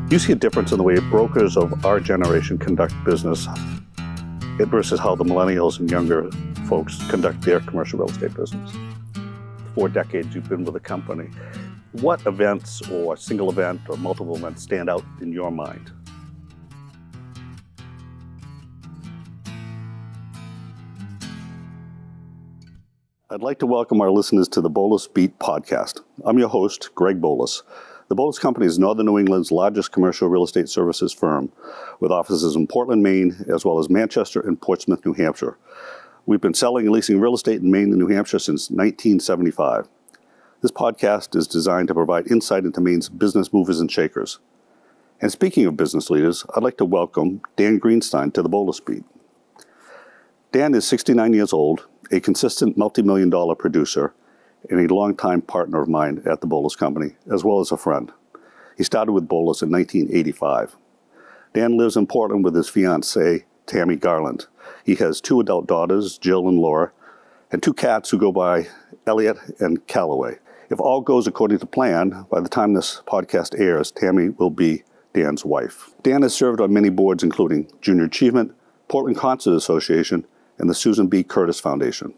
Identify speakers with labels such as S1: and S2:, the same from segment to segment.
S1: Do you see a difference in the way brokers of our generation conduct business versus how the millennials and younger folks conduct their commercial real estate business? 4 decades you've been with the company. What events or single event or multiple events stand out in your mind? I'd like to welcome our listeners to the Boulos Beat podcast. I'm your host, Greg Boulos. The Boulos Company is Northern New England's largest commercial real estate services firm, with offices in Portland, Maine, as well as Manchester and Portsmouth, New Hampshire. We've been selling and leasing real estate in Maine and New Hampshire since 1975. This podcast is designed to provide insight into Maine's business movers and shakers. And speaking of business leaders, I'd like to welcome Dan Greenstein to the Boulos Beat. Dan is 69 years old, a consistent multi-million-dollar producer, and a longtime partner of mine at the Boulos Company, as well as a friend. He started with Boulos in 1985. Dan lives in Portland with his fiancée, Tammy Garland. He has 2 adult daughters, Jill and Laura, and 2 cats who go by Elliot and Callaway. If all goes according to plan, by the time this podcast airs, Tammy will be Dan's wife. Dan has served on many boards, including Junior Achievement, Portland Concert Association, and the Susan B. Curtis Foundation.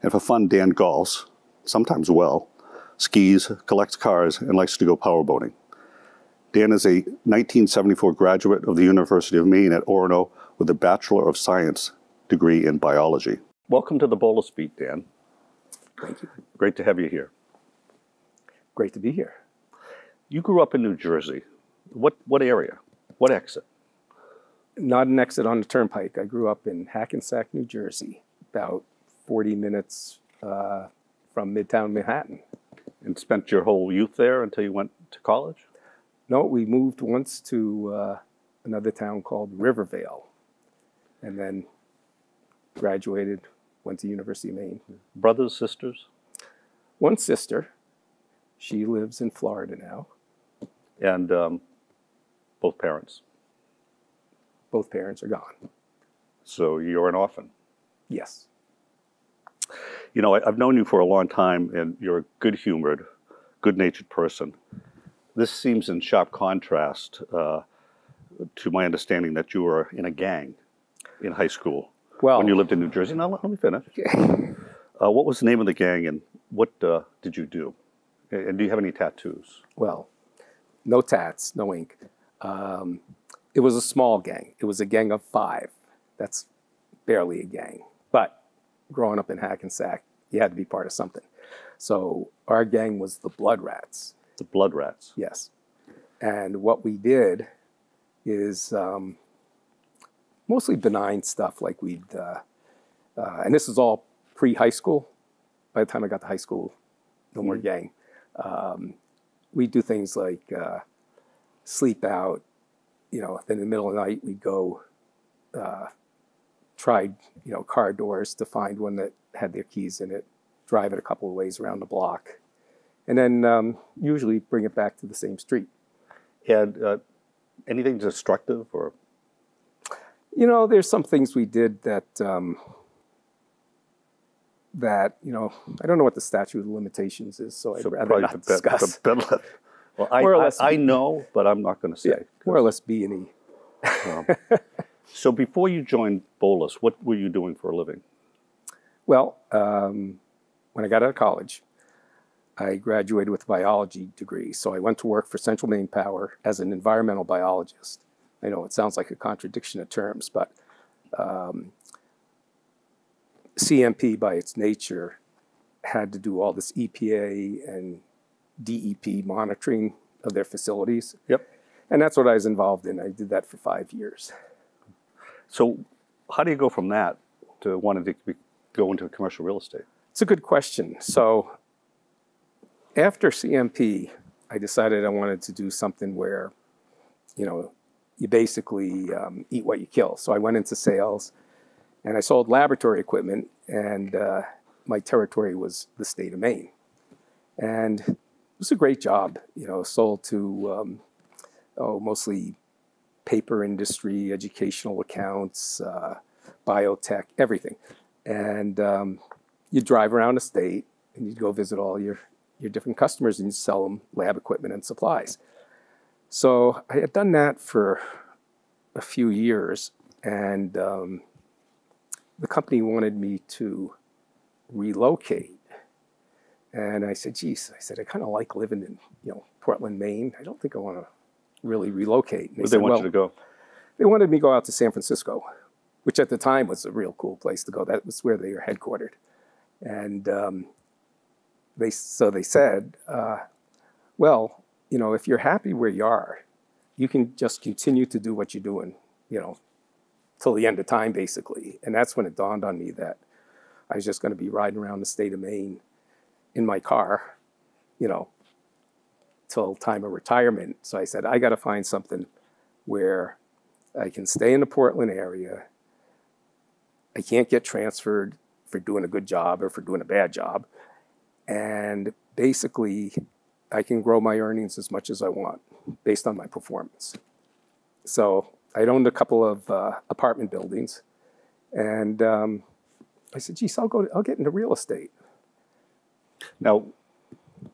S1: And for fun, Dan golfs, sometimes well, skis, collects cars, and likes to go powerboating. Dan is a 1974 graduate of the University of Maine at Orono with a Bachelor of Science degree in biology. Welcome to the Boulos Beat, Dan.
S2: Thank you.
S1: Great to have you here.
S2: Great to be here.
S1: You grew up in New Jersey. What area? What exit?
S2: Not an exit on the turnpike. I grew up in Hackensack, New Jersey, about 40 minutes from Midtown Manhattan.
S1: And spent your whole youth there until you went to college?
S2: No, we moved once to another town called Rivervale, and then graduated, went to University of Maine.
S1: Brothers, sisters?
S2: One sister. She lives in Florida now.
S1: And both parents?
S2: Both parents are gone.
S1: So you're an orphan?
S2: Yes.
S1: You know, I've known you for a long time, and you're a good-humored, good-natured person. This seems in sharp contrast to my understanding that you were in a gang in high school when you lived in New Jersey. Now, let me finish.
S2: Okay.
S1: What was the name of the gang, and what did you do? And do you have any tattoos?
S2: Well, no tats, no ink. It was a small gang. It was a gang of 5. That's barely a gang. But growing up in Hackensack, you had to be part of something. So our gang was the Blood Rats.
S1: The Blood Rats?
S2: Yes. And what we did is mostly benign stuff, like we'd, and this is all pre-high school. By the time I got to high school, no more gang. We'd do things like sleep out. You know, then in the middle of the night, we'd go try, car doors to find one that had their keys in it, drive it a couple of ways around the block, and then usually bring it back to the same street.
S1: And anything destructive or?
S2: There's some things we did that, I don't know what the statute of limitations is, so I'd rather not discuss.
S1: Well, I know, but I'm not going to say.
S2: Yeah, more or less B&E.
S1: So before you joined Boulos, what were you doing for a living?
S2: Well, when I got out of college, I graduated with a biology degree. So I went to work for Central Maine Power as an environmental biologist. I know it sounds like a contradiction of terms, but CMP by its nature had to do all this EPA and DEP monitoring of their facilities.
S1: Yep.
S2: And that's what I was involved in. I did that for 5 years.
S1: So how do you go from that to wanting to go into commercial real estate?
S2: It's a good question. So after CMP, I decided I wanted to do something where, you basically eat what you kill. So I went into sales, and I sold laboratory equipment, and my territory was the state of Maine. And it was a great job, sold to mostly paper industry, educational accounts, biotech, everything. And you drive around the state and you'd go visit all your different customers and you'd sell them lab equipment and supplies. So I had done that for a few years, and the company wanted me to relocate. And I said, geez, I said, I kind of like living in, Portland, Maine. I don't think I want to really relocate.
S1: Where did they want you to go?
S2: They wanted me to go out to San Francisco, which at the time was a real cool place to go. That was where they were headquartered. And they said, well, if you're happy where you are, you can just continue to do what you're doing, till the end of time, basically. And that's when it dawned on me that I was just going to be riding around the state of Maine in my car, till time of retirement. So I said, I got to find something where I can stay in the Portland area. I can't get transferred for doing a good job or for doing a bad job. And basically, I can grow my earnings as much as I want based on my performance. So I owned a couple of apartment buildings. And I said, geez, I'll get into real estate.
S1: Now,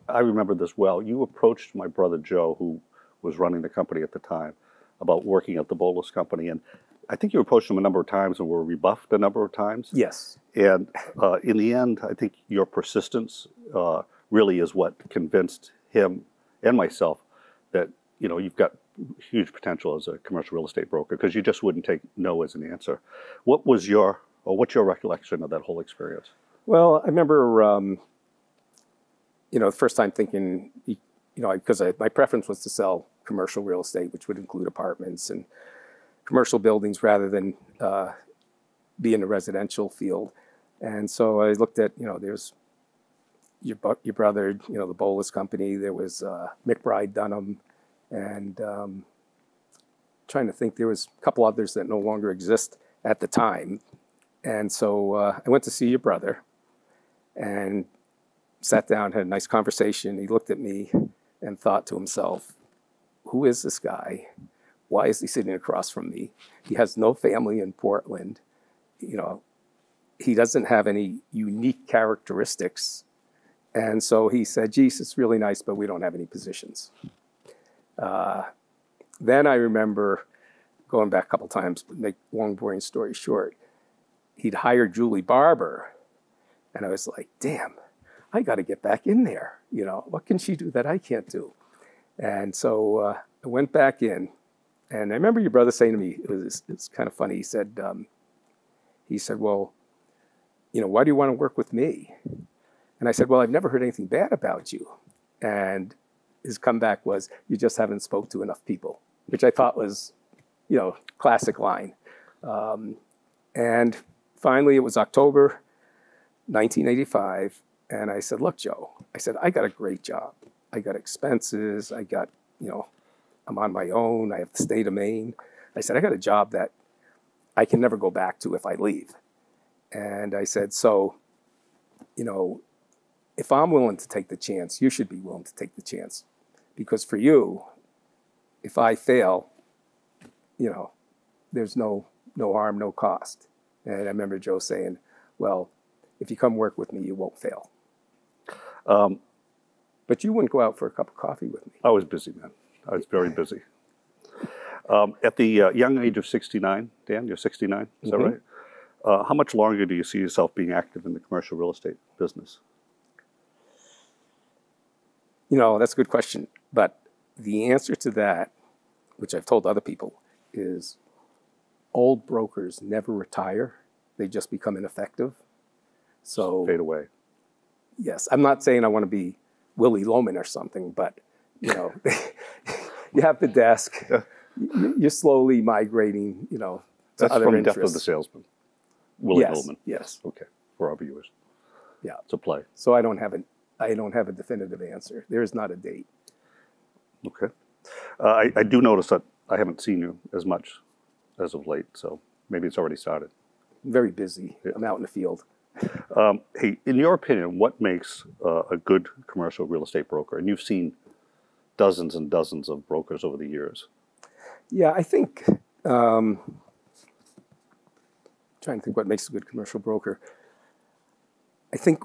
S1: I remember this well. You approached my brother Joe, who was running the company at the time, about working at the Boulos Company. And I think you approached him a number of times and were rebuffed a number of times.
S2: Yes.
S1: And in the end, I think your persistence really is what convinced him and myself that, you've got huge potential as a commercial real estate broker, because you just wouldn't take no as an answer. What's your recollection of that whole experience?
S2: Well, I remember, the first time thinking, because my preference was to sell commercial real estate, which would include apartments and commercial buildings rather than be in the residential field. And so I looked at, there's your brother, the Boulos Company. There was McBride Dunham, and trying to think, there was a couple others that no longer exist at the time. And so I went to see your brother and sat down, had a nice conversation. He looked at me and thought to himself, who is this guy? Why is he sitting across from me? He has no family in Portland. He doesn't have any unique characteristics. And so he said, geez, it's really nice, but we don't have any positions. Then I remember going back a couple times, but make long, boring story short, he'd hired Julie Barber. And I was like, damn, I got to get back in there. What can she do that I can't do? And so I went back in. And I remember your brother saying to me, it's kind of funny. He said, well, why do you want to work with me? And I said, well, I've never heard anything bad about you. And his comeback was, you just haven't spoke to enough people, which I thought was, classic line. And finally, it was October 1985. And I said, look, Joe, I got a great job. I got expenses. I got, I'm on my own. I have the state of Maine. I said, I got a job that I can never go back to if I leave. And I said, so, if I'm willing to take the chance, you should be willing to take the chance. Because for you, if I fail, there's no harm, no cost. And I remember Joe saying, well, if you come work with me, you won't fail. But you wouldn't go out for a cup of coffee with me.
S1: I was busy, man. I was very busy. At the young age of 69, Dan, you're 69, is that right? How much longer do you see yourself being active in the commercial real estate business?
S2: That's a good question. But the answer to that, which I've told other people, is old brokers never retire. They just become ineffective. So
S1: fade away.
S2: Yes. I'm not saying I want to be Willie Loman or something, but, you have the desk. You're slowly migrating, to
S1: That's
S2: other
S1: from
S2: interests.
S1: Death of the Salesman. Willie Loman.
S2: Yes.
S1: Okay. For our viewers.
S2: Yeah.
S1: It's a play.
S2: So I don't have a definitive answer. There is not a date.
S1: Okay. I do notice that I haven't seen you as much as of late, so maybe it's already started.
S2: I'm very busy. Yeah. I'm out in the field.
S1: Hey, in your opinion, what makes a good commercial real estate broker? And you've seen dozens and dozens of brokers over the years.
S2: Yeah, I think, trying to think what makes a good commercial broker. I think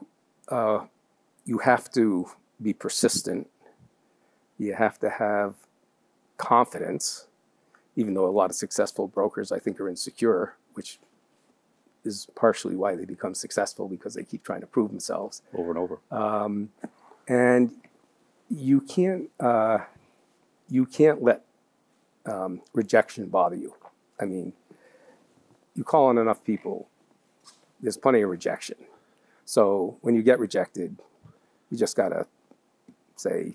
S2: you have to be persistent. You have to have confidence, even though a lot of successful brokers, I think, are insecure, which is partially why they become successful, because they keep trying to prove themselves.
S1: Over and over.
S2: And you can't let rejection bother you. I mean, you call on enough people, there's plenty of rejection. So when you get rejected, you just got to say,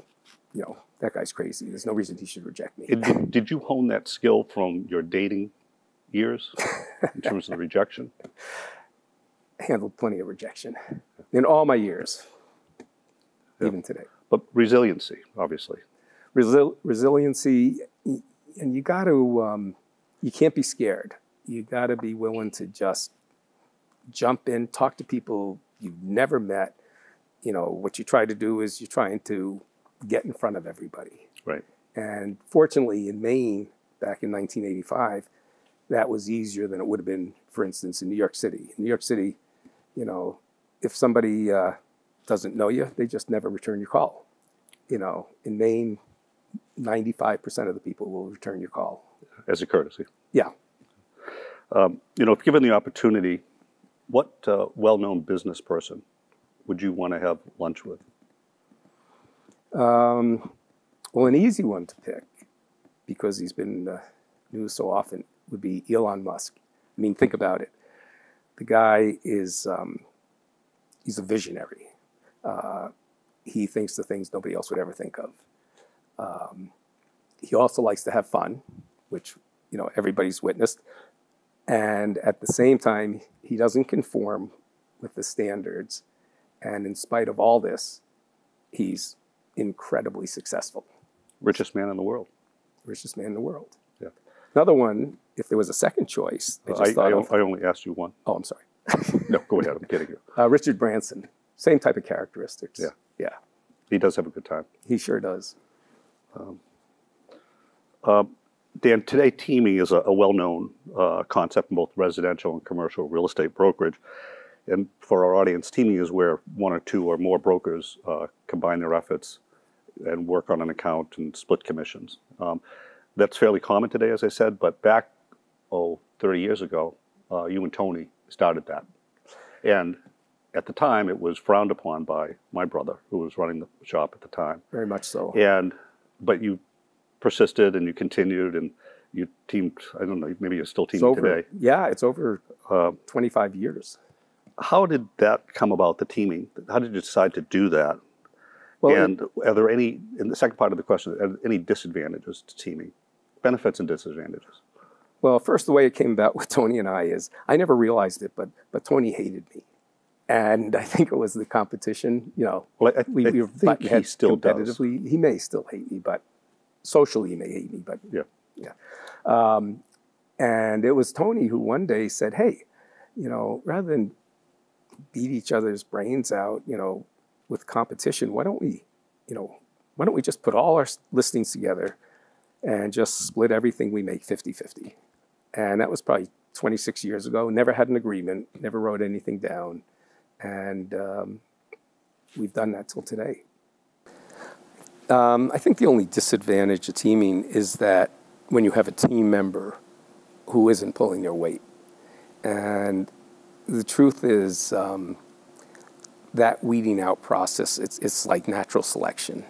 S2: you know, that guy's crazy. There's no reason he should reject me.
S1: Did you hone that skill from your dating years in terms of the rejection?
S2: I handled plenty of rejection in all my years, even today.
S1: But resiliency, obviously.
S2: Resiliency, and you got to, you can't be scared. You got to be willing to just jump in, talk to people you've never met. You know, what you try to do is you're trying to get in front of everybody.
S1: Right.
S2: And fortunately, in Maine, back in 1985, that was easier than it would have been, for instance, in New York City. In New York City, you know, if somebody doesn't know you, they just never return your call. You know, in Maine, 95% of the people will return your call.
S1: As a courtesy.
S2: Yeah.
S1: You know, if given the opportunity, what well-known business person would you want to have lunch with?
S2: Well, an easy one to pick, because he's been news so often, would be Elon Musk. I mean, think about it. The guy is, he's a visionary. He thinks the things nobody else would ever think of. He also likes to have fun, which, you know, everybody's witnessed. And at the same time, he doesn't conform with the standards. And in spite of all this, he's incredibly successful.
S1: Richest man in the world.
S2: Richest man in the world.
S1: Yeah.
S2: Another one, if there was a second choice,
S1: I only asked you one.
S2: Oh, I'm sorry.
S1: No, go ahead. I'm kidding you.
S2: Richard Branson. Same type of characteristics.
S1: Yeah.
S2: Yeah.
S1: He does have a good time.
S2: He sure does.
S1: Dan, today teaming is a well-known concept in both residential and commercial real estate brokerage. And for our audience, teaming is where one or two or more brokers combine their efforts and work on an account and split commissions. That's fairly common today, as I said, but back, 30 years ago, you and Tony started that. And at the time, it was frowned upon by my brother, who was running the shop at the time.
S2: Very much so.
S1: But you persisted and you continued and you teamed, I don't know, maybe you're still teaming today.
S2: Yeah, it's over 25 years.
S1: How did that come about, the teaming? How did you decide to do that? Well, and are there any, in the second part of the question, are there any disadvantages to teaming? Benefits and disadvantages?
S2: Well, first, the way it came about with Tony and I is, I never realized it, but Tony hated me. And I think it was the competition, you know.
S1: Well, we were
S2: think he still competitively does. He may still hate me, but socially he may hate me, but yeah. And it was Tony who one day said, hey, you know, rather than beat each other's brains out, you know, with competition, why don't we just put all our listings together and just split everything we make 50-50. And that was probably 26 years ago. Never had an agreement, never wrote anything down. And we've done that till today. I think the only disadvantage of teaming is that when you have a team member who isn't pulling their weight. And the truth is that weeding out process, it's like natural selection.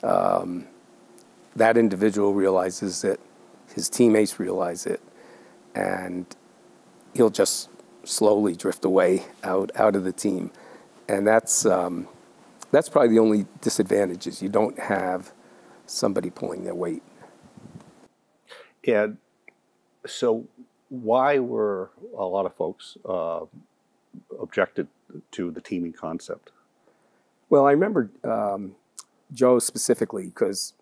S2: That individual realizes it, his teammates realize it, and he'll just slowly drift away out of the team. And that's probably the only disadvantage, is you don't have somebody pulling their weight.
S1: And so why were a lot of folks objected to the teaming concept?
S2: Well, I remember Joe specifically, because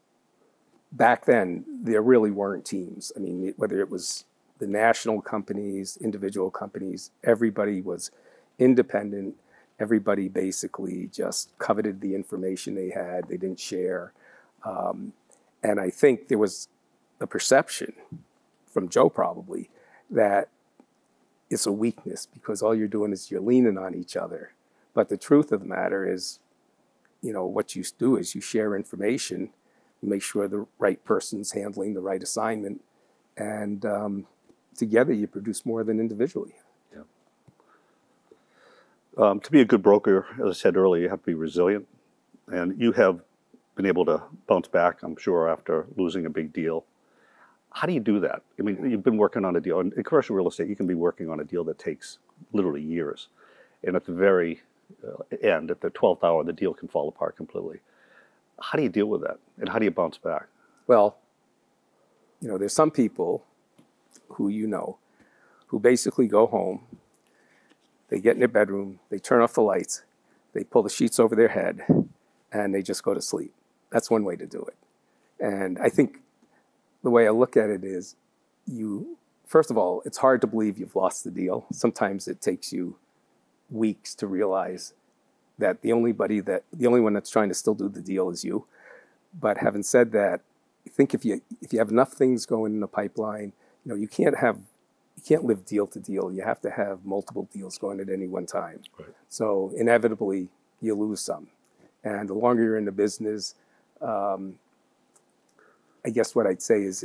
S2: back then there really weren't teams. I mean, whether it was the national companies, individual companies, everybody was independent. Everybody basically just coveted the information they had. They didn't share. And I think there was a perception from Joe probably that it's a weakness because all you're doing is you're leaning on each other. But the truth of the matter is, you know, what you do is you share information. You make sure the right person's handling the right assignment, and together you produce more than individually.
S1: To be a good broker, as I said earlier, you have to be resilient, and you have been able to bounce back, I'm sure, after losing a big deal. How do you do that? I mean, you've been working on a deal. In commercial real estate, you can be working on a deal that takes literally years. And at the very end, at the 12th hour, the deal can fall apart completely. How do you deal with that? And how do you bounce back?
S2: Well, there's some people who who basically go home, they get in their bedroom, they turn off the lights, they pull the sheets over their head, and they just go to sleep. That's one way to do it. And I think the way I look at it is, first of all, it's hard to believe you've lost the deal. Sometimes it takes you weeks to realize that the only one that's trying to still do the deal is you. But having said that, I think if you have enough things going in the pipeline, you can't live deal to deal. You have to have multiple deals going at any one time.
S1: Right.
S2: So inevitably you lose some. And the longer you're in the business, I guess what I'd say is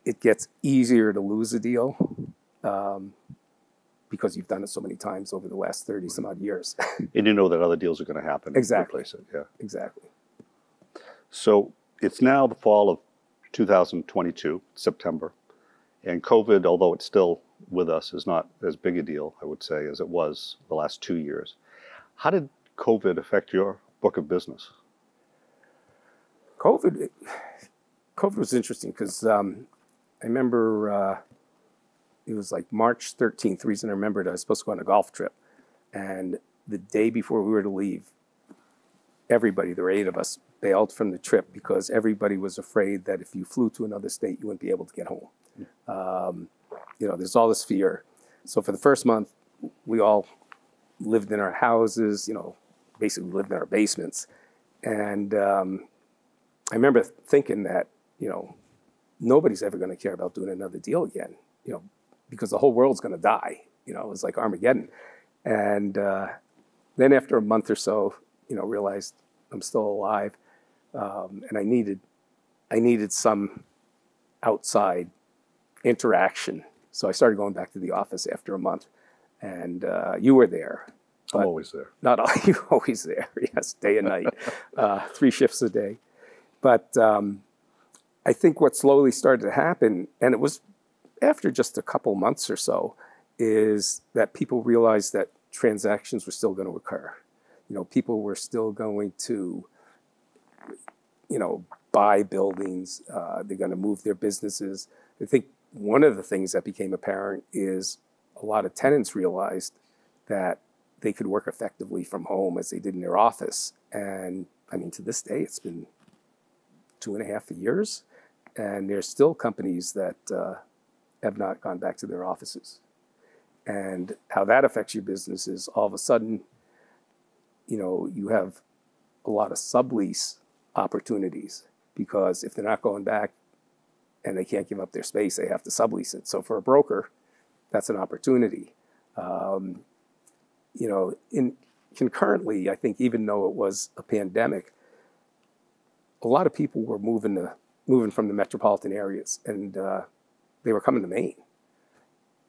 S2: it gets easier to lose a deal because you've done it so many times over the last 30 some odd years.
S1: And you know that other deals are going to happen.
S2: Exactly.
S1: Replace it. Yeah.
S2: Exactly.
S1: So it's now the fall of 2022, September, and COVID, although it's still with us, is not as big a deal, I would say, as it was the last 2 years. How did COVID affect your book of business?
S2: COVID was interesting because I remember it was like March 13th. The reason I remembered, I was supposed to go on a golf trip. And the day before we were to leave, everybody, there were 8 of us, bailed from the trip because everybody was afraid that if you flew to another state, you wouldn't be able to get home. There's all this fear. So for the first month, we all lived in our houses, basically lived in our basements. And I remember thinking that, nobody's ever going to care about doing another deal again, because the whole world's going to die. It was like Armageddon. And then after a month or so, realized I'm still alive, and I needed some outside interaction. So I started going back to the office after a month, and you were there.
S1: I'm always there.
S2: Not all, you're always there, yes, day and night, 3 shifts a day. But I think what slowly started to happen, and it was after just a couple months or so, is that people realized that transactions were still going to occur. People were still going to, buy buildings. They're going to move their businesses. I think one of the things that became apparent is a lot of tenants realized that they could work effectively from home as they did in their office. And I mean, to this day, it's been 2.5 years, and there's still companies that have not gone back to their offices. And how that affects your business is all of a sudden, you have a lot of sublease opportunities, because if they're not going back and they can't give up their space, they have to sublease it. So for a broker, that's an opportunity. Concurrently, I think even though it was a pandemic, a lot of people were moving from the metropolitan areas, and they were coming to Maine.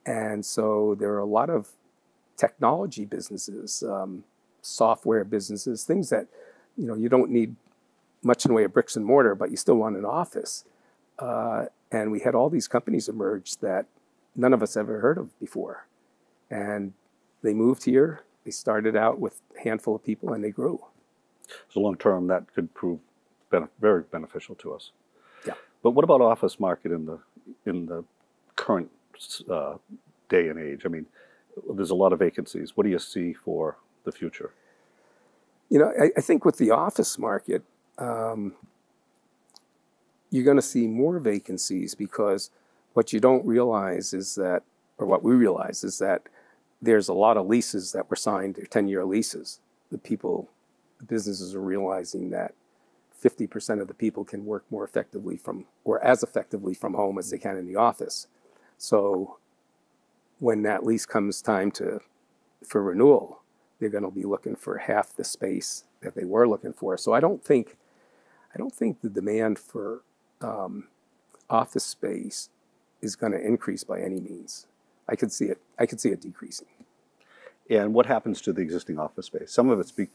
S2: And so there are a lot of technology businesses, software businesses, things that, you don't need much in the way of bricks and mortar, but you still want an office. And we had all these companies emerge that none of us ever heard of before. And they moved here. They started out with a handful of people, and they grew.
S1: So long term, that could prove very beneficial to us.
S2: Yeah.
S1: But what about office market in the current day and age? I mean, there's a lot of vacancies. What do you see for the future?
S2: I think with the office market, you're going to see more vacancies, because what you don't realize is that, or what we realize is that there's a lot of leases that were signed, they're 10-year leases. The businesses are realizing that 50% of the people can work more effectively or as effectively from home as they can in the office. So when that lease comes time for renewal, they're going to be looking for half the space that they were looking for. So I don't think I don't think the demand for office space is going to increase by any means. I could see it decreasing.
S1: And what happens to the existing office space? Some of it's being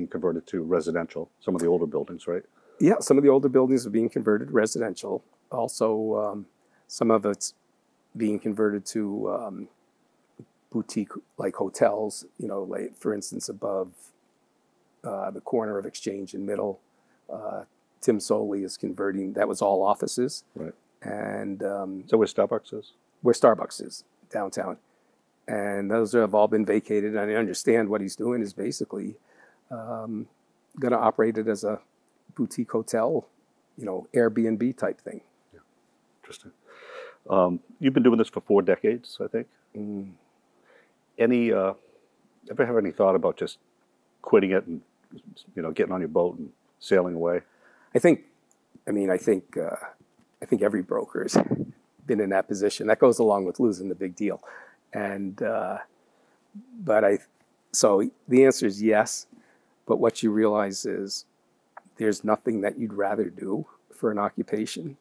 S1: converted to residential, some of the older buildings, right?
S2: Yeah, some of the older buildings are being converted to residential. Also, some of it's being converted to boutique, like hotels, like, for instance, above the corner of Exchange and Middle. Tim Soley is converting, that was all offices. Right. And
S1: so where Starbucks is?
S2: Where Starbucks is, downtown. And those have all been vacated. And I understand what he's doing is basically going to operate it as a boutique hotel, Airbnb type thing.
S1: Yeah, interesting. You've been doing this for 4 decades, I think. Ever have any thought about just quitting it and getting on your boat and sailing away?
S2: I think every broker has been in that position. That goes along with losing the big deal. And so the answer is yes. But what you realize is there's nothing that you'd rather do for an occupation.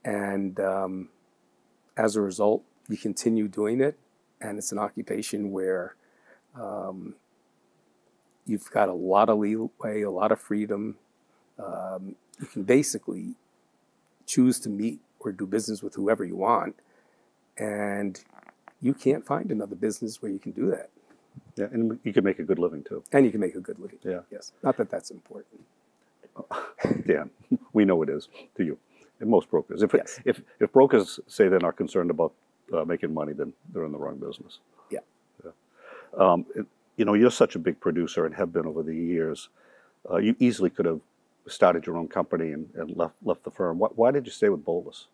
S2: And as a result, you continue doing it. And it's an occupation where you've got a lot of leeway, a lot of freedom. You can basically choose to meet or do business with whoever you want. And you can't find another business where you can do that.
S1: Yeah, and you can make a good living too.
S2: And you can make a good living.
S1: Yeah.
S2: Yes. Not that that's important.
S1: Dan, we know it is to you. And most brokers.
S2: Yes.
S1: If brokers say they're not concerned about making money, then they're in the wrong business.
S2: Yeah.
S1: You're such a big producer and have been over the years. You easily could have started your own company and left the firm. Why did you stay with Boulos?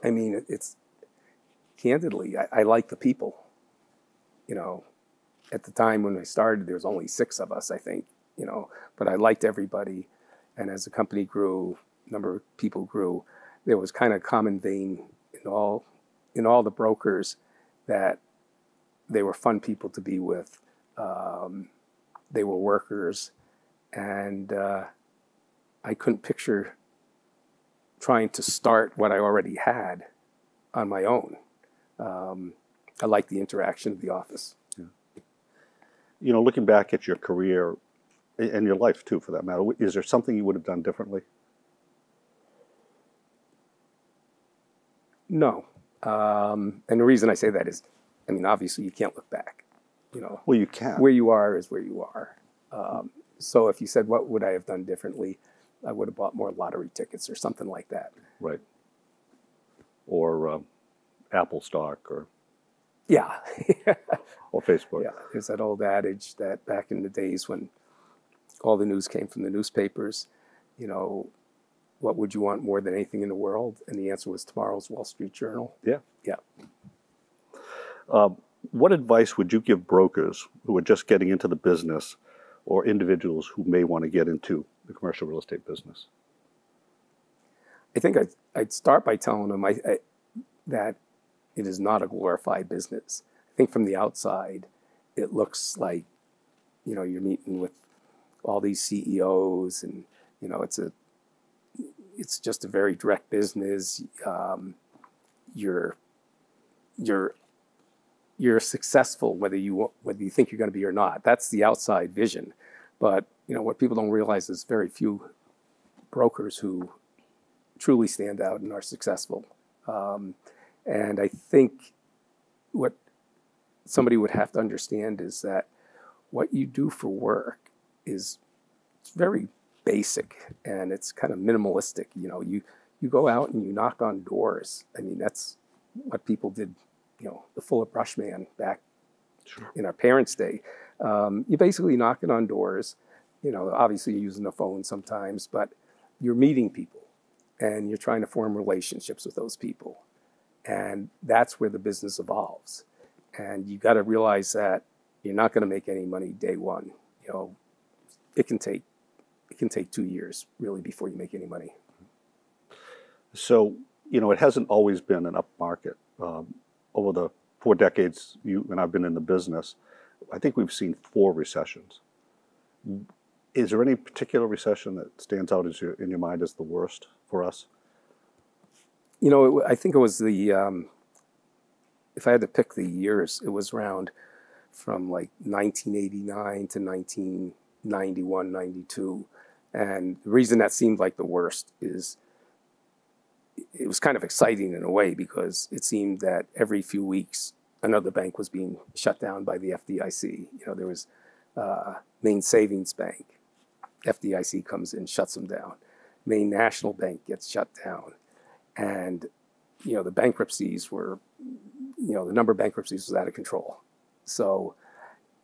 S2: It's candidly, I like the people. At the time when I started, there was only 6 of us, I think, but I liked everybody. And as the company grew, number of people grew, there was kind of common vein in all the brokers that they were fun people to be with. They were workers, and I couldn't picture trying to start what I already had on my own. I like the interaction of the office.
S1: Yeah. Looking back at your career and your life too, for that matter, is there something you would have done differently? No.
S2: And the reason I say that is, obviously you can't look back.
S1: Well, you can.
S2: Where you are is where you are. So if you said, what would I have done differently? I would have bought more lottery tickets or something like that.
S1: Right. Or Apple stock or...
S2: Yeah.
S1: Or Facebook.
S2: Yeah. There's that old adage that back in the days when all the news came from the newspapers, what would you want more than anything in the world? And the answer was tomorrow's Wall Street Journal.
S1: Yeah.
S2: Yeah.
S1: What advice would you give brokers who are just getting into the business or individuals who may want to get into the commercial real estate business?
S2: I think I'd start by telling them that it is not a glorified business. I think from the outside, it looks like, you're meeting with all these CEOs and, it's just a very direct business. You're successful whether you think you're going to be or not. That's the outside vision. But, what people don't realize is very few brokers who truly stand out and are successful. And I think what somebody would have to understand is that what you do for work is very basic and it's kind of minimalistic. You go out and you knock on doors. That's what people did, the Fuller Brush Man back in our parents' day. You basically knocking on doors. Obviously you're using a phone sometimes, but you're meeting people and you're trying to form relationships with those people. And that's where the business evolves. And you got to realize that you're not going to make any money day one. It can take 2 years really before you make any money.
S1: So, it hasn't always been an up market. Over the 4 decades you and I've been in the business, I think we've seen 4 recessions. Is there any particular recession that stands out as in your mind as the worst for us?
S2: You know, I think it was the, if I had to pick the years, it was around from like 1989 to 1991, 92. And the reason that seemed like the worst is it was kind of exciting in a way because it seemed that every few weeks another bank was being shut down by the FDIC. You know, there was Maine Savings Bank. FDIC comes in, shuts them down. Maine National Bank gets shut down. And, you know, the bankruptcies were, you know, the number of bankruptcies was out of control. So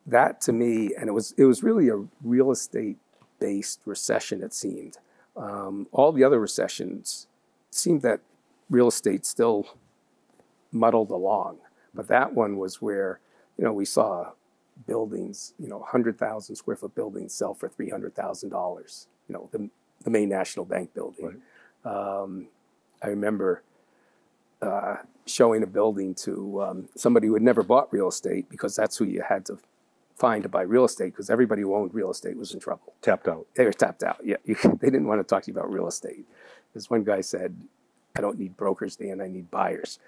S2: that to me, and it was really a real estate-based recession, it seemed. All the other recessions, it seemed that real estate still muddled along. But that one was where, you know, we saw buildings, you know, 100,000 square foot buildings sell for $300,000. You know, the Maine National Bank building. Right. I remember showing a building to somebody who had never bought real estate because that's who you had to find to buy real estate because everybody who owned real estate was in trouble.
S1: Tapped out.
S2: They were tapped out. Yeah, they didn't want to talk to you about real estate. Because one guy said, "I don't need brokers, Dan. I need buyers."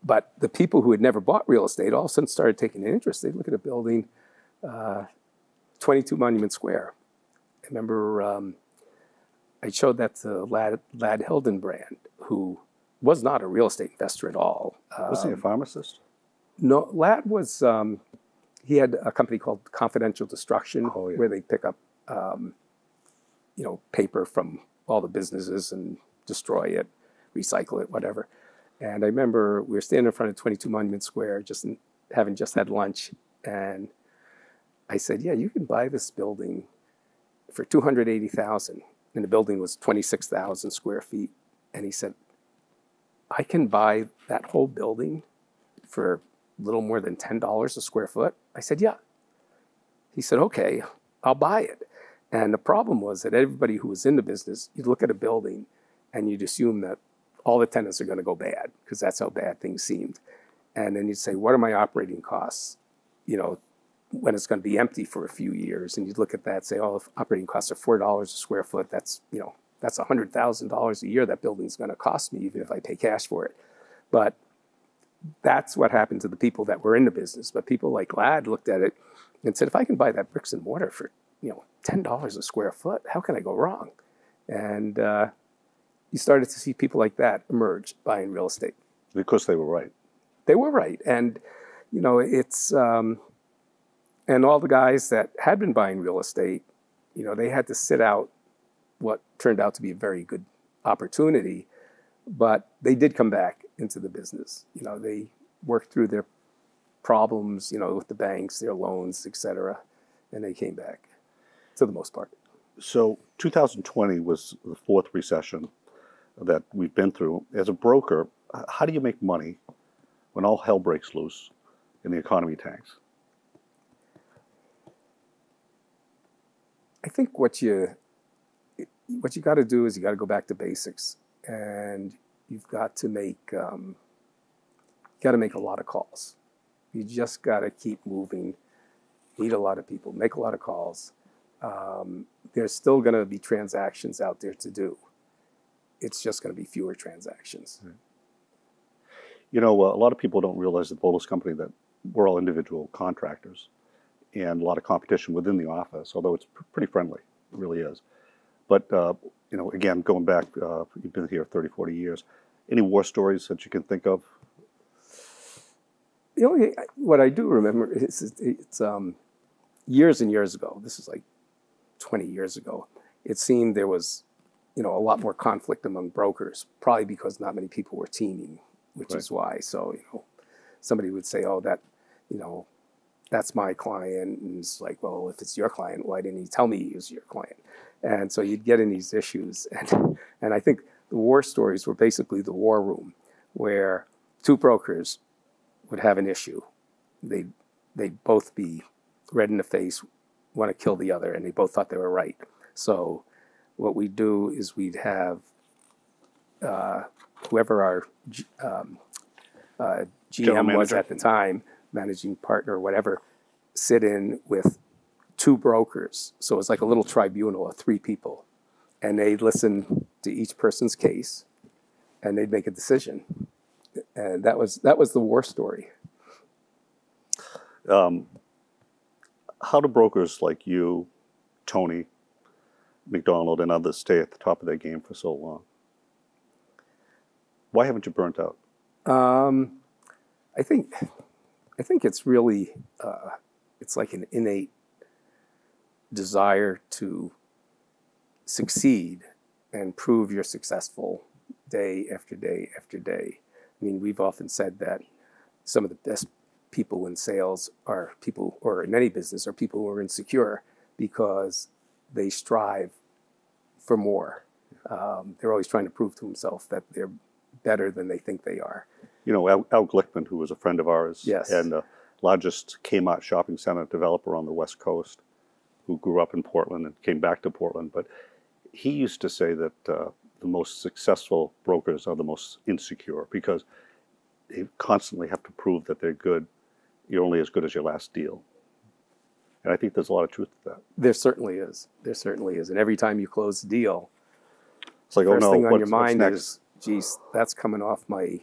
S2: But the people who had never bought real estate all of a sudden started taking an interest. They'd look at a building, 22 Monument Square. I remember I showed that to Lad Hildenbrand, who was not a real estate investor at all.
S1: Was he a pharmacist?
S2: No, Lad was, he had a company called Confidential Destruction, where they pick up, you know, paper from all the businesses and destroy it, recycle it, whatever. And I remember we were standing in front of 22 Monument Square, having just had lunch, and I said, "Yeah, you can buy this building for $280,000." And the building was 26,000 square feet. And he said, "I can buy that whole building for a little more than $10 a square foot." I said, "Yeah." He said, "Okay, I'll buy it." And the problem was that everybody who was in the business, you'd look at a building and you'd assume that all the tenants are going to go bad because that's how bad things seemed. And then you'd say, "What are my operating costs, you know, when it's going to be empty for a few years?" And you'd look at that and say, "Oh, if operating costs are $4 a square foot, that's, you know, that's $100,000 a year that building's going to cost me even if I pay cash for it." But that's what happened to the people that were in the business. But people like Ladd looked at it and said, "If I can buy that bricks and mortar for, you know, $10 a square foot, how can I go wrong?" And you started to see people like that emerge buying real estate.
S1: Because they were right.
S2: They were right. And, you know, it's, and all the guys that had been buying real estate, you know, they had to sit out what turned out to be a very good opportunity, but they did come back into the business. You know, they worked through their problems, you know, with the banks, their loans, et cetera, and they came back for the most part.
S1: So 2020 was the fourth recession that we've been through. As a broker, how do you make money when all hell breaks loose and the economy tanks?
S2: I think what you got to do is you got to go back to basics, and you've got to make a lot of calls. You just got to keep moving, meet a lot of people, make a lot of calls. There's still going to be transactions out there to do. It's just going to be fewer transactions.
S1: You know, a lot of people don't realize at the Boulos Company that we're all individual contractors and a lot of competition within the office, although it's pretty friendly. It really is. But, you know, again, going back, you've been here 30, 40 years. Any war stories that you can think of?
S2: You know, what I do remember is it's years and years ago, this is like 20 years ago, it seemed there was, you know, a lot more conflict among brokers, probably because not many people were teaming, which is why. So, you know, somebody would say, "Oh, that, you know, that's my client." And it's like, "Well, if it's your client, why didn't he tell me he was your client?" And so you'd get in these issues. And I think the war stories were basically the war room, where two brokers would have an issue. They'd both be red in the face, want to kill the other, and they both thought they were right. So what we do is we'd have whoever our GM was at the time, managing partner or whatever, sit in with 2 brokers. So it was like a little tribunal of 3 people. And they'd listen to each person's case, and they'd make a decision. And that was the war story.
S1: How do brokers like you, Tony, McDonald, and others stay at the top of their game for so long? Why haven't you burnt out?
S2: I think it's really it's like an innate desire to succeed and prove you're successful day after day after day. I mean, we've often said that some of the best people in sales are people, or in any business, are people who are insecure because they strive for more. They're always trying to prove to themselves that they're better than they think they are.
S1: You know, Al Glickman, who was a friend of ours,
S2: Yes.
S1: and the largest Kmart shopping center developer on the West Coast, who grew up in Portland and came back to Portland, but he used to say that the most successful brokers are the most insecure because they constantly have to prove that they're good. You're only as good as your last deal. And I think there's a lot of truth to that.
S2: There certainly is. There certainly is. And every time you close a deal,
S1: It's like,
S2: first
S1: oh no,
S2: thing on your
S1: what's
S2: mind
S1: next?
S2: is, geez, that's coming off my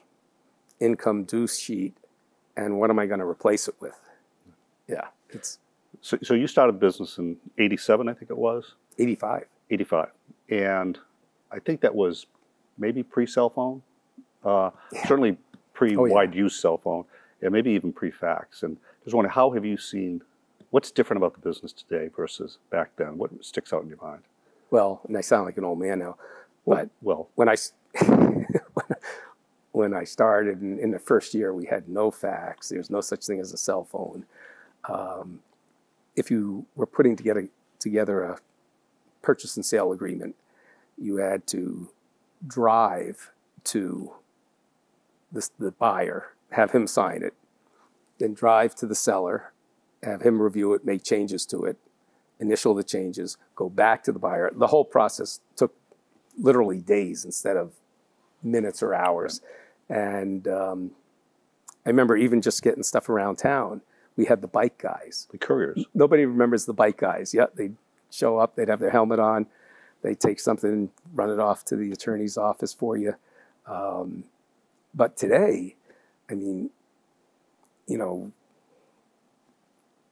S2: income due sheet, and what am I going to replace it with? Yeah, it's
S1: So you started business in 87, I think it was?
S2: 85.
S1: 85. And I think that was maybe pre-cell phone, certainly pre-wide use cell phone, and maybe even pre-fax. And just wondering, how have you seen, what's different about the business today versus back then? What sticks out in your mind?
S2: Well, and I sound like an old man now, but
S1: Well,
S2: when I when I started in the first year, we had no fax. There's no such thing as a cell phone. If you were putting together a purchase and sale agreement, you had to drive to the buyer, have him sign it, then drive to the seller, have him review it, make changes to it, initial the changes, go back to the buyer. The whole process took literally days instead of minutes or hours. And I remember even just getting stuff around town. We had the bike guys.
S1: the couriers.
S2: Nobody remembers the bike guys. Yeah, they'd show up, they'd have their helmet on, they'd take something, run it off to the attorney's office for you. But today, I mean, you know,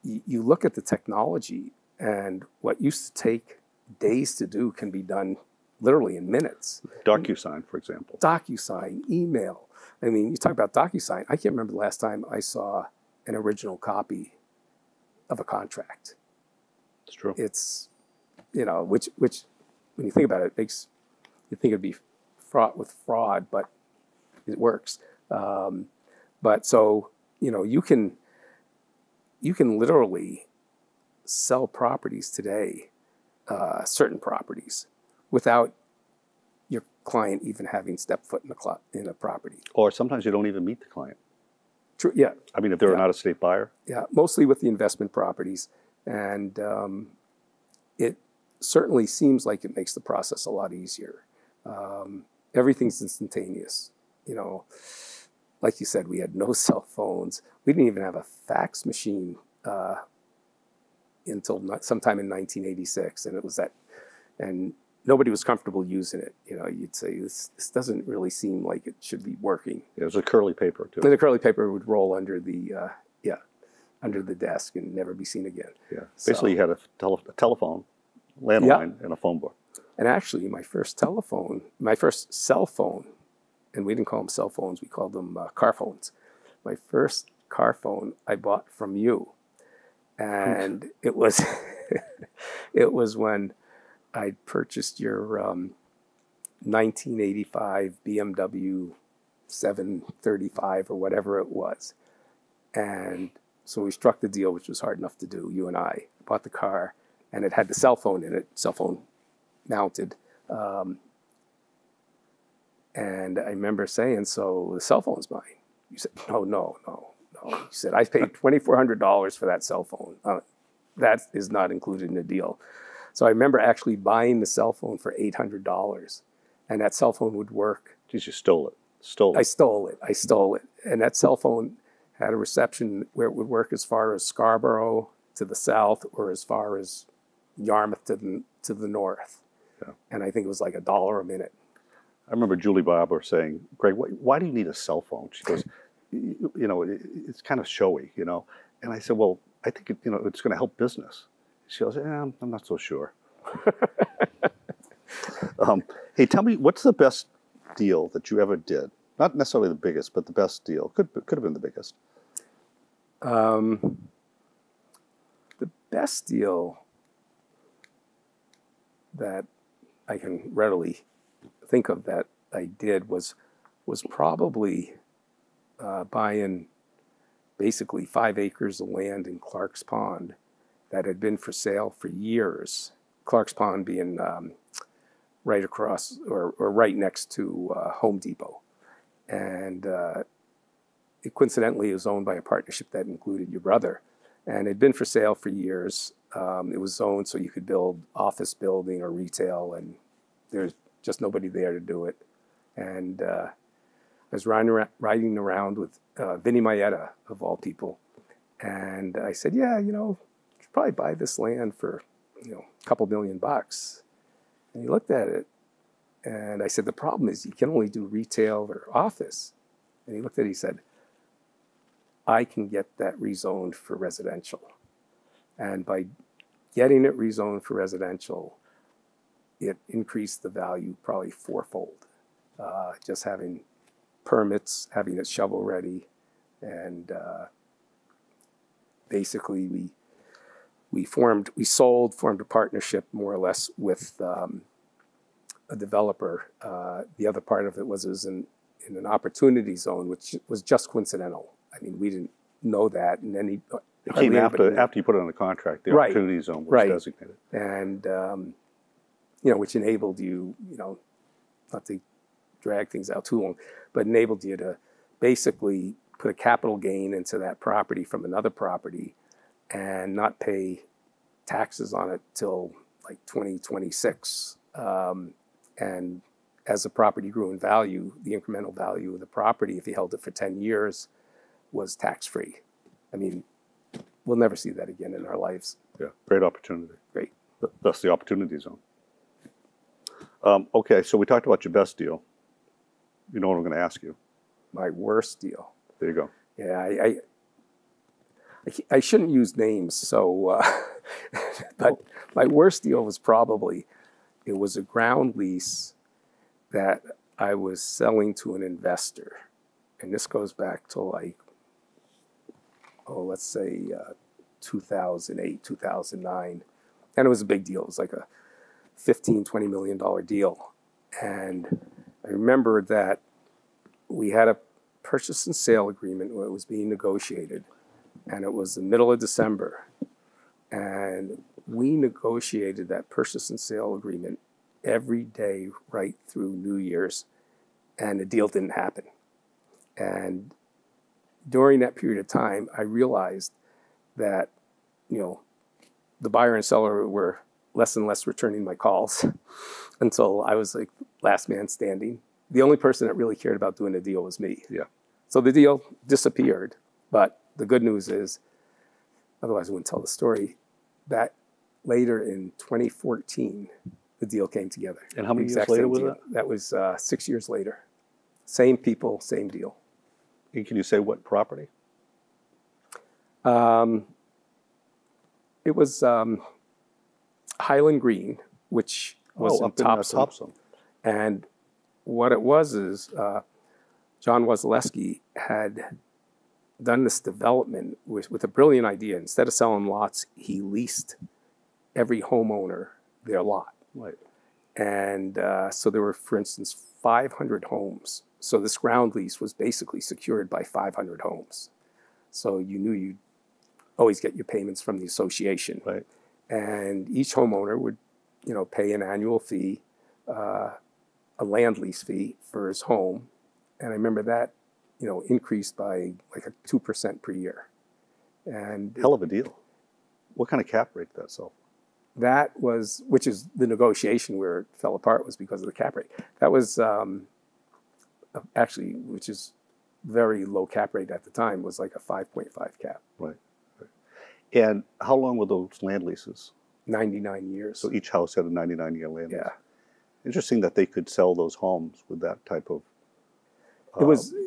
S2: you look at the technology, and what used to take days to do can be done literally in minutes.
S1: DocuSign, for example.
S2: DocuSign, email. I mean, you talk about DocuSign. I can't remember the last time I saw an original copy of a contract.
S1: It's true.
S2: It's, you know, which when you think about it, makes you think it'd be fraught with fraud, but it works. But so, you know, you can literally sell properties today, certain properties, without your client even having stepped foot in a property.
S1: Or sometimes you don't even meet the client.
S2: True. Yeah.
S1: I mean, if they're an out-of-state buyer.
S2: Yeah. Mostly with the investment properties, and it certainly seems like it makes the process a lot easier. Everything's instantaneous. You know, like you said, we had no cell phones. We didn't even have a fax machine until sometime in 1986, and it was that, and nobody was comfortable using it. You know, you'd say this doesn't really seem like it should be working.
S1: It was a curly paper too.
S2: And the curly paper would roll under the under the desk and never be seen again.
S1: Yeah, basically you had a telephone, landline, and a phone book.
S2: And actually, my first cell phone, and we didn't call them cell phones, we called them car phones. My first car phone I bought from you, and it was it was when I purchased your 1985 BMW 735 or whatever it was. And so we struck the deal, which was hard enough to do, you and I. Bought the car, and it had the cell phone in it, cell phone mounted. And I remember saying, so the cell phone's mine. You said, no. You said, I paid $2,400 for that cell phone. That is not included in the deal. So I remember actually buying the cell phone for $800, and that cell phone would work.
S1: Geez, you stole it.
S2: I stole it. And that cell phone had a reception where it would work as far as Scarborough to the south or as far as Yarmouth to the north.
S1: Yeah.
S2: And I think it was like $1 a minute.
S1: I remember Julie Barber saying, Greg, why do you need a cell phone? She goes, you know, it's kind of showy, you know. And I said, well, I think, you know, it's going to help business. She goes, I'm not so sure. Hey, tell me, what's the best deal that you ever did? Not necessarily the biggest, but the best deal. Could have been the biggest.
S2: The best deal that I can readily think of that I did was probably buying basically 5 acres of land in Clark's Pond that had been for sale for years. Clark's Pond being right across or right next to Home Depot. And it coincidentally was owned by a partnership that included your brother. And it had been for sale for years. It was zoned so you could build office building or retail, and there's just nobody there to do it. And I was riding around with Vinny Maeta, of all people. And I said, yeah, you know, you should probably buy this land for, you know, a couple $1 million. And he looked at it, and I said, the problem is you can only do retail or office. And he looked at it, he said, I can get that rezoned for residential. And by getting it rezoned for residential, it increased the value probably 4-fold. Just having permits, having it shovel ready, and basically we formed a partnership more or less with a developer. The other part of it was in an opportunity zone, which was just coincidental. I mean, we didn't know that, and then
S1: it came after you put it on the contract. The opportunity zone was designated,
S2: and you know, which enabled you, you know, not to drag things out too long, but enabled you to basically put a capital gain into that property from another property, and not pay taxes on it till like 2026. And as the property grew in value, the incremental value of the property, if you held it for 10 years, was tax-free. I mean, we'll never see that again in our lives.
S1: Yeah, great opportunity.
S2: Great.
S1: That's the opportunity zone. Okay, so we talked about your best deal. You know what I'm going to ask you.
S2: My worst deal.
S1: There you go.
S2: Yeah, I shouldn't use names, so, but my worst deal was probably, it was a ground lease that I was selling to an investor. And this goes back to like, let's say 2008, 2009. And it was a big deal. It was like a $15, $20 million deal. And I remember that we had a purchase and sale agreement where it was being negotiated. And it was the middle of December. And we negotiated that purchase and sale agreement every day right through New Year's. And the deal didn't happen. And during that period of time, I realized that, you know, the buyer and seller were less and less returning my calls until I was like last man standing. The only person that really cared about doing the deal was me.
S1: Yeah.
S2: So the deal disappeared. But the good news is, otherwise I wouldn't tell the story, that later in 2014, the deal came together.
S1: And how many years later was that?
S2: That was 6 years later. Same people, same deal.
S1: And can you say what property?
S2: It was Highland Green, which was in Topsom. And what it was is John Wozleski had done this development with a brilliant idea. Instead of selling lots, he leased every homeowner their lot.
S1: Right.
S2: And so there were, for instance, 500 homes. So this ground lease was basically secured by 500 homes. So you knew you'd always get your payments from the association.
S1: Right.
S2: And each homeowner would, you know, pay an annual fee, a land lease fee for his home. And I remember that, you know, increased by like a 2% per year. And
S1: hell of a deal. What kind of cap rate did that sell?
S2: That was, which is the negotiation where it fell apart, was because of the cap rate. That was actually, which is very low cap rate at the time, was like a 5.5 cap.
S1: Right. And how long were those land leases?
S2: 99 years.
S1: So each house had a 99-year land lease.
S2: Yeah.
S1: Interesting that they could sell those homes with that type of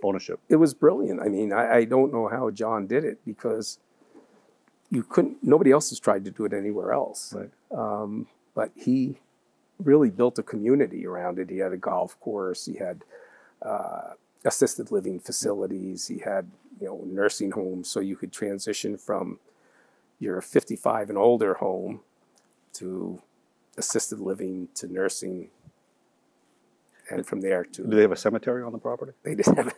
S1: ownership.
S2: It was brilliant. I mean, I don't know how John did it, because nobody else has tried to do it anywhere else.
S1: Right.
S2: But he really built a community around it. He had a golf course. He had assisted living facilities. He had, nursing homes, so you could transition from your 55 and older home to assisted living to nursing, and from there to...
S1: Do they have a cemetery on the property?
S2: They just have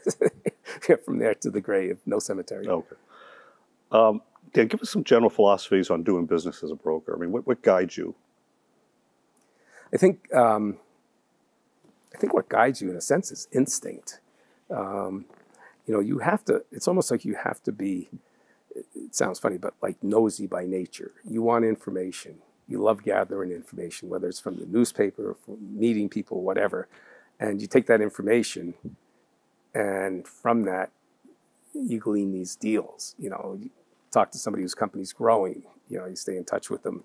S2: from there to the grave, no cemetery.
S1: Okay. Dan, give us some general philosophies on doing business as a broker. I mean, what guides you?
S2: I think what guides you, in a sense, is instinct. You have to, it's almost like you have to be, it sounds funny, but like nosy by nature. You want information. You love gathering information, whether it's from the newspaper, from meeting people, whatever. And you take that information, and from that, you glean these deals. You talk to somebody whose company's growing, you stay in touch with them.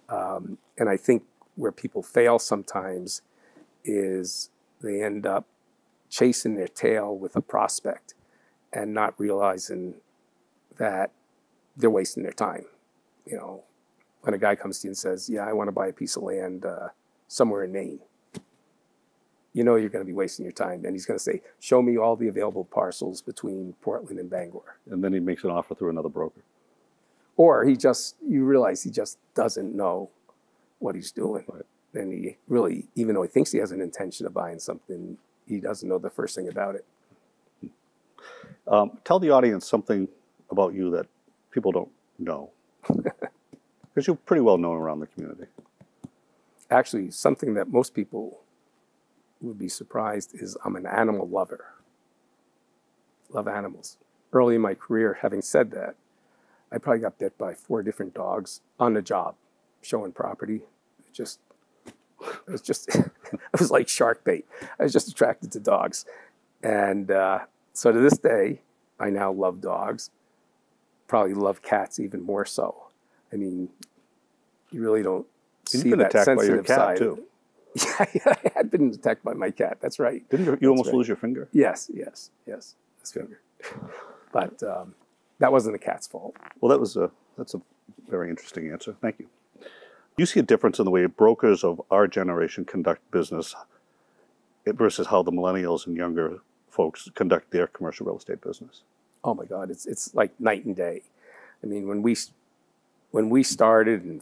S2: And I think where people fail sometimes is they end up chasing their tail with a prospect and not realizing that they're wasting their time. When a guy comes to you and says, yeah, I want to buy a piece of land somewhere in Maine, you're going to be wasting your time. And he's going to say, show me all the available parcels between Portland and Bangor.
S1: And then he makes an offer through another broker.
S2: Or you realize he just doesn't know what he's doing.
S1: Right.
S2: And he really, even though he thinks he has an intention of buying something, he doesn't know the first thing about it.
S1: Tell the audience something about you that people don't know. Because you're pretty well known around the community.
S2: Actually, something that most people would be surprised is I'm an animal lover. Love animals. Early in my career, having said that, I probably got bit by 4 different dogs on the job, showing property. It was like shark bait. I was just attracted to dogs. And so to this day, I now love dogs. Probably love cats even more so. I mean, you really don't see that sensitive side. You've been attacked by your cat, too. Yeah, I had been attacked by my cat. That's right.
S1: Didn't you almost lose your finger?
S2: Yes. This finger. But that wasn't the cat's fault.
S1: Well, that's a very interesting answer. Thank you. You see a difference in the way brokers of our generation conduct business versus how the millennials and younger folks conduct their commercial real estate business?
S2: Oh my God, it's like night and day. I mean, when we started, and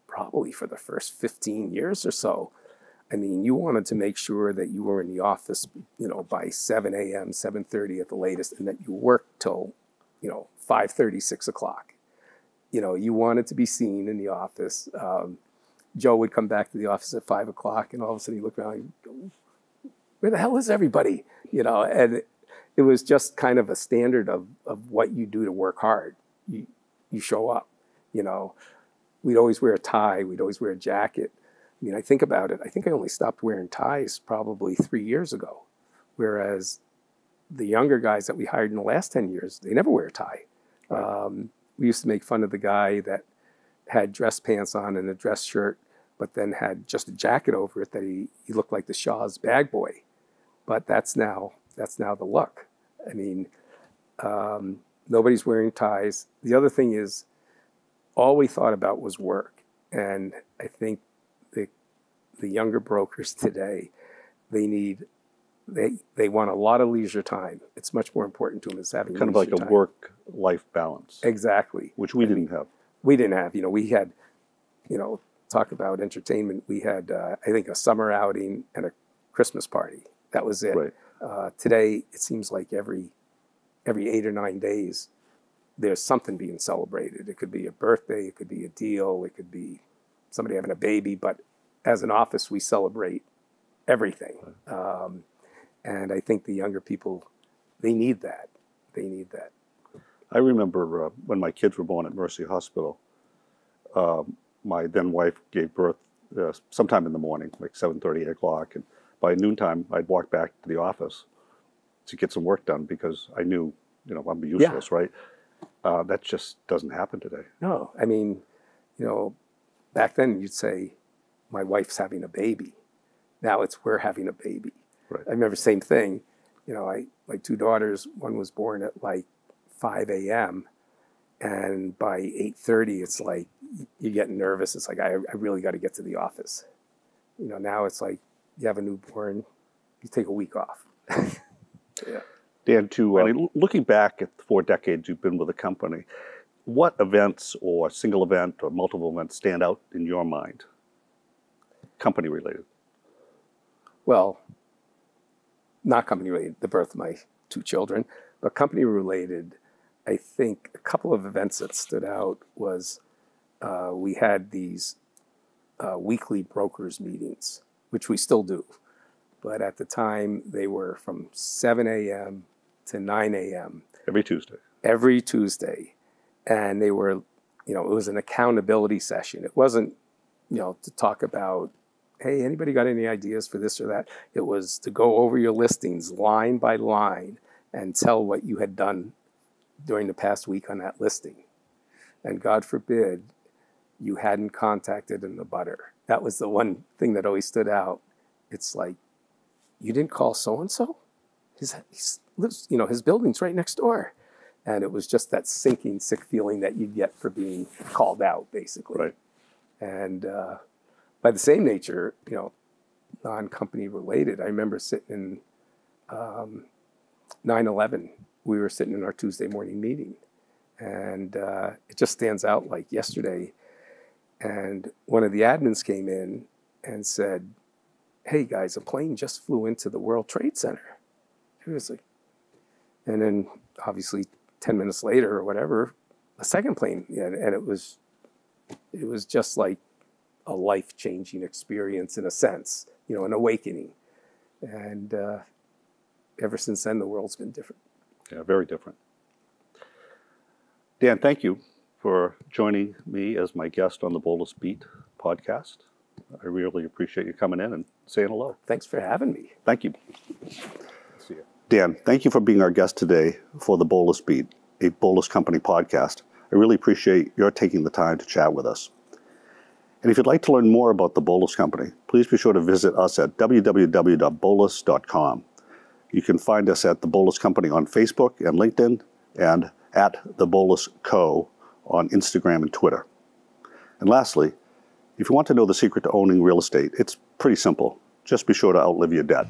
S2: probably for the first 15 years or so, I mean, you wanted to make sure that you were in the office, by 7 a.m., 7:30 at the latest, and that you worked till, 5:30, 6 o'clock. You wanted to be seen in the office. Joe would come back to the office at 5 o'clock, and all of a sudden he'd look around and go, where the hell is everybody? And it was just kind of a standard of what you do to work hard. You show up, We'd always wear a tie. We'd always wear a jacket. I mean, I think about it. I think I only stopped wearing ties probably 3 years ago, whereas the younger guys that we hired in the last 10 years, they never wear a tie. Right. We used to make fun of the guy that had dress pants on and a dress shirt, but then had just a jacket over it that he looked like the Shaw's bag boy. But that's now the look. I mean, nobody's wearing ties. The other thing is, all we thought about was work. And I think the younger brokers today, they want a lot of leisure time. It's much more important to them as having
S1: kind of like a work-life balance.
S2: Exactly.
S1: Which we didn't have.
S2: We didn't have. We had, talk about entertainment. We had, I think, a summer outing and a Christmas party. That was it. Right. Today, it seems like every 8 or 9 days, there's something being celebrated. It could be a birthday, it could be a deal, it could be somebody having a baby, but as an office, we celebrate everything. And I think the younger people, they need that.
S1: I remember when my kids were born at Mercy Hospital, my then wife gave birth sometime in the morning, like 7:30, 8 o'clock, and by noontime, I'd walk back to the office to get some work done because I knew, I'm useless, right? That just doesn't happen today.
S2: No, I mean, you know, back then you'd say, my wife's having a baby. Now it's we're having a baby.
S1: Right.
S2: I remember same thing. You know, my two daughters, one was born at like 5 a.m. and by 8:30, it's like you're getting nervous. It's like, I really got to get to the office. You know, now it's like you have a newborn, you take a week off. Yeah.
S1: Dan, looking back at the 4 decades you've been with the company, what events or single event or multiple events stand out in your mind, company related?
S2: Well, not company related, the birth of my 2 children, but company related, I think a couple of events that stood out was we had these weekly brokers meetings, which we still do. But at the time, they were from 7 a.m. to 9 a.m.
S1: Every Tuesday.
S2: Every Tuesday. And they were, you know, it was an accountability session. It wasn't, you know, to talk about, hey, anybody got any ideas for this or that? It was to go over your listings line by line and tell what you had done during the past week on that listing. And God forbid you hadn't contacted in the butter. That was the one thing that always stood out. It's like, you didn't call so-and-so? He's lives, you know, his building's right next door. And it was just that sinking, sick feeling that you get for being called out, basically. Right. And by the same nature, you know, non-company related, I remember sitting in 9/11. We were sitting in our Tuesday morning meeting. And it just stands out like yesterday. And one of the admins came in and said, hey guys, a plane just flew into the World Trade Center. It was like, and then obviously 10 minutes later or whatever, a second plane, and it was just like a life-changing experience in a sense, you know, an awakening. And ever since then, the world's been different.
S1: Yeah, very different. Dan, thank you for joining me as my guest on the Boulos Beat podcast. I really appreciate you coming in and saying hello.
S2: Thanks for having me.
S1: Thank you. See you. Dan, thank you for being our guest today for the Boulos Beat, a Boulos Company podcast. I really appreciate your taking the time to chat with us. And if you'd like to learn more about the Boulos Company, please be sure to visit us at www.boulos.com. You can find us at the Boulos Company on Facebook and LinkedIn, and at the Boulos Co. on Instagram and Twitter. And lastly, if you want to know the secret to owning real estate, it's pretty simple. Just be sure to outlive your debt.